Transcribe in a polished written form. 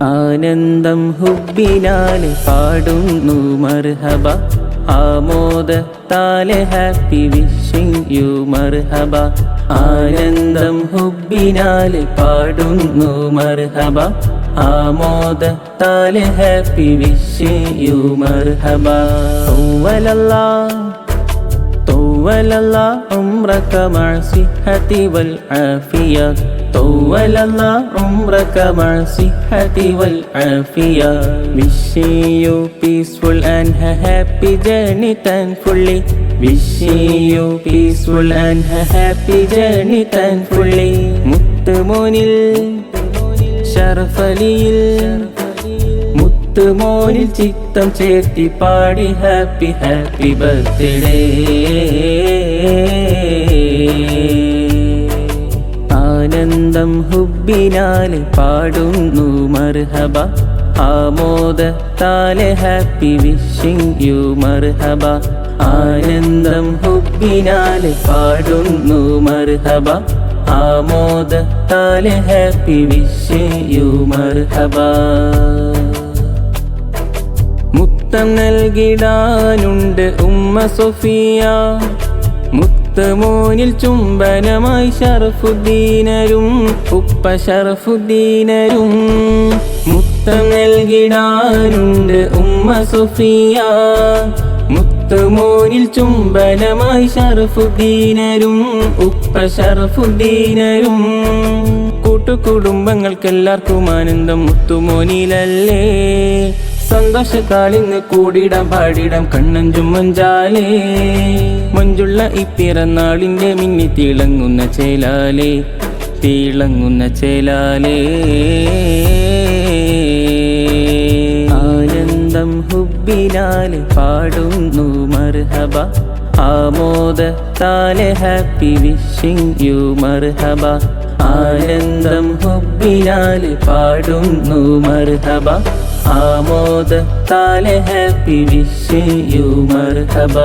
ആനന്ദം ഹുബിനാൽ പാടുന്നു മർഹബ, ആമോദത്താലെ ഹാപ്പി വിഷിംഗ് യു മർഹബ. ആനന്ദം ഹുബിനാൽ പാടുന്നു മർഹബ, ആമോദത്താലെ ഹാപ്പി വിഷിംഗ് യു മർഹബ. طول الله عمرك مع الصحة والعافية، طول الله عمرك مع الصحة والعافية. Wishing you peaceful and a happy journey thankfully, wishing you peaceful and a happy journey thankfully. മുത്തുമോനിൽ ഷറഫലിയിൽ മോനിൽ ചിത്തം ചേർത്തി പാടി ഹാപ്പി ഹാപ്പി ബർത്ത്ഡേ. ആനന്ദം ഹുബിനാൽ പാടുന്നു മർഹബ, ആമോദത്താലെ ഹാപ്പി വിഷിംഗ് യു മർഹബ. ആനന്ദം ഹുബിനാൽ പാടുന്നു മർഹബ, ആമോദത്താലെ ഹാപ്പി വിഷിംഗ് യു മർഹബ. മുത്തം നൽകിടാനുണ്ട് ഉമ്മ സൊഫിയ, മുത്തമോനിൽ ചുംബനമായി ഷറഫുദ്ദീനരും ഉപ്പ ഷറഫുദ്ദീനരും. മുത്തം നൽകിടാനുണ്ട് ഉമ്മ സൊഫിയ, മുത്തമോനിൽ ചുംബനമായി ഷറഫുദ്ദീനരും ഉപ്പ ഷറഫുദ്ദീനരും. കൂട്ടുകുടുംബങ്ങൾക്കെല്ലാവർക്കും ആനന്ദം മുത്തുമോനിലല്ലേ, സന്തോഷത്താളിന്ന് കൂടിടാം പാടിടാം കണ്ണഞ്ചും മഞ്ചാലേ. മഞ്ചുള്ള ഈ പിറന്നാളിൻ്റെ മിന്നി തിളങ്ങുന്ന ചേലാലേ, തിളങ്ങുന്ന ചേലാലേ. ആനന്ദം ഹുബിനാൽ പാടുന്നു മർഹബ, ആമോദത്താലെ ഹാപ്പി വിഷിംഗ് യു മർഹബ. ആനന്ദം ഹുബിനാൽ പാടുന്നു മർഹബ, ആമോദത്താലെ ഹാപ്പി വിഷിംഗ് യു മർഹബ.